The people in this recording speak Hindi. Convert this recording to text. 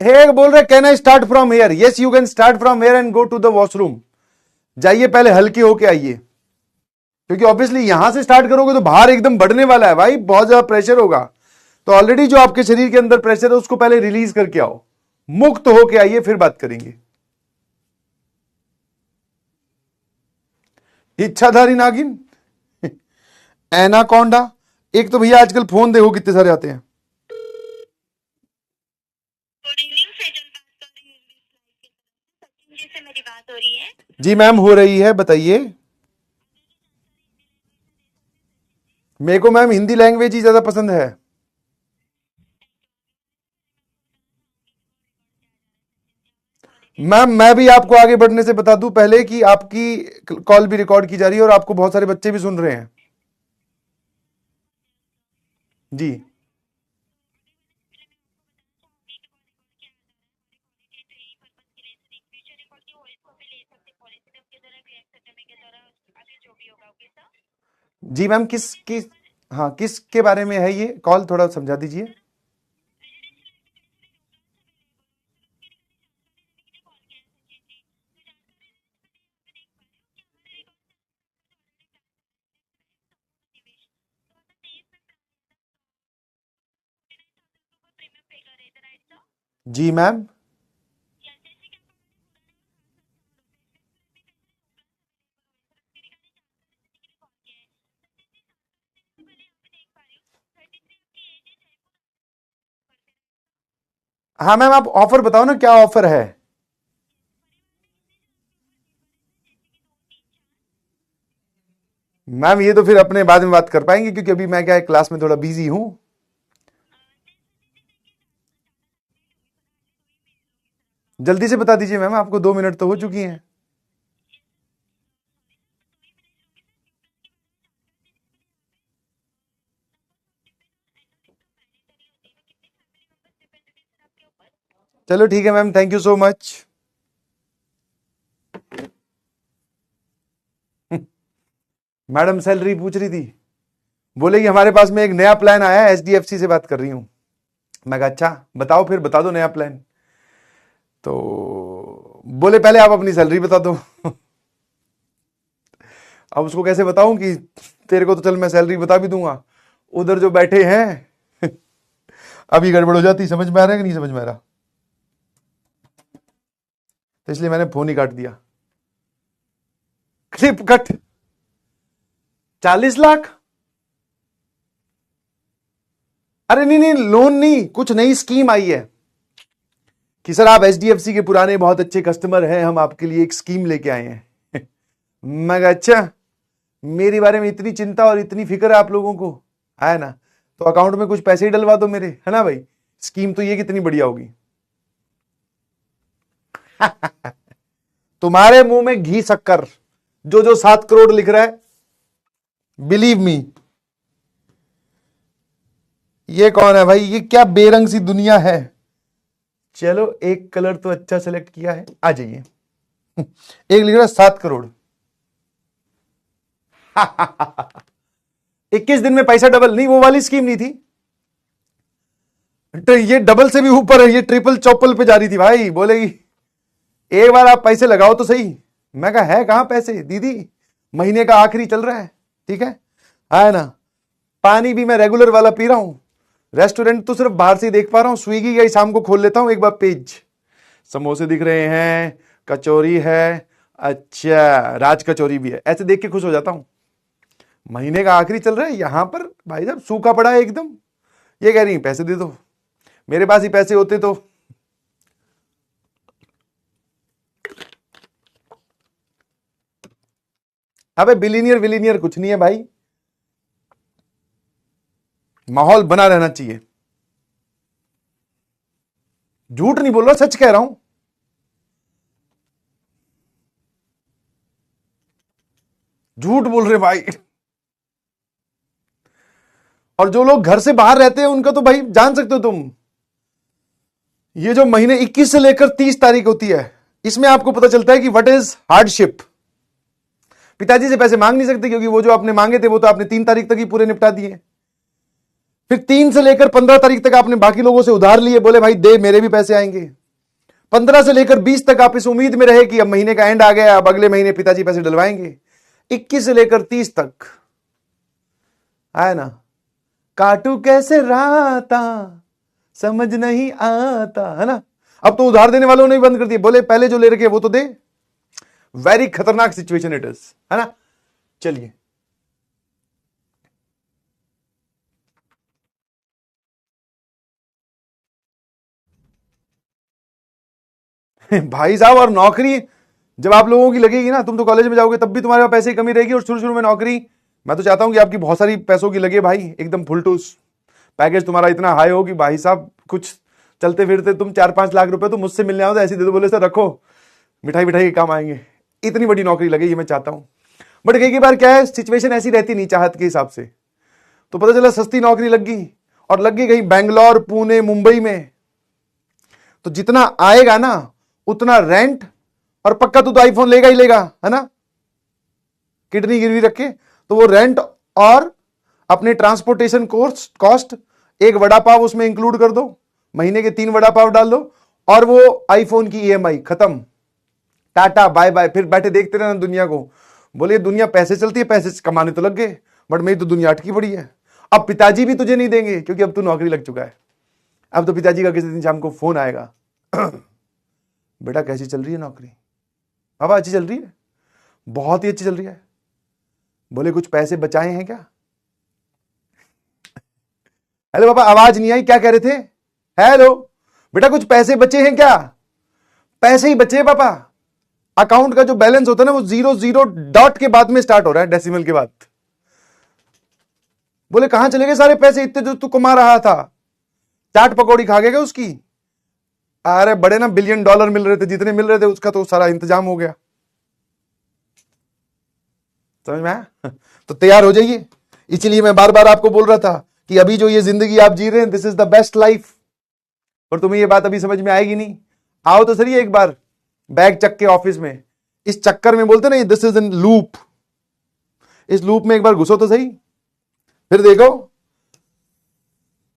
हे बोल रहे can I start from here? Yes you can start from here and go to the washroom. जाइए, पहले हल्के होके आइए, क्योंकि ऑब्वियसली यहां से स्टार्ट करोगे तो बाहर एकदम बढ़ने वाला है भाई, बहुत ज्यादा प्रेशर होगा। तो ऑलरेडी जो आपके शरीर के अंदर प्रेशर है उसको पहले रिलीज करके आओ, मुक्त होके आइए, फिर बात करेंगे। इच्छाधारी नागिन, एनाकोंडा। एक तो भैया आजकल फोन देखो कितने सारे आते हैं। गुड इवनिंग, सेजल बात कर रही हूँ सचिन जी से मेरी बात हो रही है? जी मैम, हो रही है, बताइए। मेरे को मैम हिंदी लैंग्वेज ही ज्यादा पसंद है। मैम मैं भी आपको आगे बढ़ने से बता दूं पहले कि आपकी कॉल भी रिकॉर्ड की जा रही है और आपको बहुत सारे बच्चे भी सुन रहे हैं। जी जी मैम, किस हाँ, किसके बारे में है ये कॉल, थोड़ा समझा दीजिए। जी मैम, हाँ मैम, आप ऑफर बताओ ना, क्या ऑफर है। मैम ये तो फिर अपने बाद में बात कर पाएंगे, क्योंकि अभी मैं क्या है, क्लास में थोड़ा बिजी हूं। जल्दी से बता दीजिए मैम, आपको 2 मिनट तो हो चुकी हैं। चलो ठीक है ma'am, thank you so much. Madam salary पूछ रही थी, बोले कि हमारे पास में एक नया प्लान आया है, एचडीएफसी से बात कर रही हूँ। मैं कहा अच्छा बताओ, फिर बता दो नया प्लान। तो बोले पहले आप अपनी सैलरी बता दो। अब उसको कैसे बताऊं कि तेरे को तो चल मैं सैलरी बता भी दूंगा, उधर जो बैठे हैं अभी गड़बड़ हो जाती। समझ में आ रहा है कि नहीं समझ में आ रहा? तो इसलिए मैंने फोन ही काट दिया। Clip cut. 40 लाख? अरे नहीं नहीं, लोन नहीं, कुछ नई स्कीम आई है कि सर आप एचडीएफसी के पुराने बहुत अच्छे कस्टमर हैं, हम आपके लिए एक स्कीम लेके आए हैं। मैं कहा अच्छा, मेरे बारे में इतनी चिंता और इतनी फिक्र है आप लोगों को, है ना? तो अकाउंट में कुछ पैसे ही डलवा दो मेरे, है ना भाई? स्कीम तो ये कितनी बढ़िया होगी। तुम्हारे मुंह में घी शक्कर, जो जो 7 करोड़ लिख रहा है, बिलीव मी। ये कौन है भाई? ये क्या बेरंग सी दुनिया है। चलो एक कलर तो अच्छा सेलेक्ट किया है, आ जाइए। एक लिख रहा है 7 करोड़। 21 दिन में पैसा डबल नहीं, वो वाली स्कीम नहीं थी। तो ये डबल से भी ऊपर है, ये ट्रिपल चौपल पे जा रही थी भाई। बोलेगी एक बार आप पैसे लगाओ तो सही। मैं कहा है कहां पैसे दीदी, महीने का आखिरी चल रहा है, ठीक है ना? पानी भी मैं रेगुलर वाला पी रहा हूं, रेस्टोरेंट तो सिर्फ बाहर से ही देख पा रहा हूं, स्विगी का ही शाम को खोल लेता हूं एक बार पेज। समोसे दिख रहे हैं, कचौरी है, अच्छा राज कचौरी भी है, ऐसे देख के खुश हो जाता हूं। महीने का आखिरी चल रहा है, यहां पर भाई साहब सूखा पड़ा है एकदम। ये कह रही पैसे दे दो, मेरे पास ही पैसे होते तो। अबे बिलीनियर विलीनियर कुछ नहीं है भाई, माहौल बना रहना चाहिए। झूठ नहीं बोल रहा, सच कह रहा हूं। झूठ बोल रहे भाई। और जो लोग घर से बाहर रहते हैं उनका तो भाई जान सकते हो तुम, ये जो महीने 21 से लेकर 30 तारीख होती है, इसमें आपको पता चलता है कि व्हाट इज हार्डशिप। पिताजी से पैसे मांग नहीं सकते, क्योंकि वो जो आपने मांगे थे वो तो आपने 3 तारीख तक ही पूरे निपटा दिए। फिर 3 से लेकर 15 तारीख तक आपने बाकी लोगों से उधार लिए, बोले भाई दे मेरे भी पैसे आएंगे। 15 से लेकर 20 तक आप इस उम्मीद में रहे कि अब महीने का एंड आ गया, अब अगले महीने पिताजी पैसे डलवाएंगे। 21 से लेकर 30 तक है ना, काटू कैसे राता समझ नहीं आता, है ना। अब तो उधार देने वालों ने भी बंद कर दिया, बोले पहले जो ले रखे वो तो दे। वेरी खतरनाक सिचुएशन इट इज, है ना। चलिए भाई साहब, और नौकरी जब आप लोगों की लगेगी ना, तुम तो कॉलेज में जाओगे तब भी तुम्हारे पास पैसे की कमी रहेगी, और शुरू शुरू में नौकरी, मैं तो चाहता हूं कि आपकी बहुत सारी पैसों की लगे भाई, एकदम फुल टूस पैकेज तुम्हारा इतना हाई हो कि भाई साहब कुछ चलते फिरते तुम 4-5 लाख रुपए तो मुझसे मिलने आओ तो ऐसे दे दो, बोले सर रखो मिठाई मिठाई के काम आएंगे। इतनी बड़ी नौकरी लगे ये मैं चाहता हूं। बट कई बार क्या है, सिचुएशन ऐसी रहती नहीं चाहत के हिसाब से, तो पता चला सस्ती नौकरी लग गई, और लग गई कहीं बैंगलोर, पुणे, मुंबई में, तो जितना आएगा ना उतना रेंट, और पक्का तू तो आईफोन लेगा ही लेगा, है ना, किडनी गिरवी रखे, तो वो रेंट और अपने ट्रांसपोर्टेशन कॉस्ट, एक वड़ा पाव उसमें इंक्लूड कर दो, महीने के 3 वड़ा पाव डाल दो, और वो आईफोन की ईएमआई खत्म, टाटा बाय बाय। फिर बैठे देखते रहना दुनिया को, बोले दुनिया पैसे चलती है, पैसे कमाने तो लग गए, बट मेरी तो दुनिया अटकी पड़ी है। अब पिताजी भी तुझे नहीं देंगे क्योंकि अब तू नौकरी लग चुका है। अब तो पिताजी का किसी दिन शाम को फोन आएगा, बेटा कैसी चल रही है नौकरी? पापा अच्छी चल रही है, बहुत ही अच्छी चल रही है। बोले कुछ पैसे बचाए हैं क्या? हेलो पापा, आवाज नहीं आई, क्या कह रहे थे? हेलो बेटा, कुछ पैसे बचे हैं क्या? पैसे ही बचे पापा, अकाउंट का जो बैलेंस होता है ना वो 0 डॉट के बाद में स्टार्ट हो रहा है, डेसिमल के बाद। बोले कहां चले गए सारे पैसे इतने जो तू कमा रहा था? चाट पकौड़ी खा गया उसकी? अरे बड़े ना $1 बिलियन मिल रहे थे, जितने मिल रहे थे उसका तो सारा इंतजाम हो गया। समझ में आया? तो तैयार हो जाइए। इसलिए मैं बार बार आपको बोल रहा था कि अभी जो ये जिंदगी आप जी रहे हैं, this is the best life. और तुम्हें ये बात अभी समझ में आएगी नहीं, आओ तो सही एक बार बैग चक के ऑफिस में, इस चक्कर में बोलते ना दिस इज इन लूप, इस लूप में एक बार घुसो तो सही, फिर देखो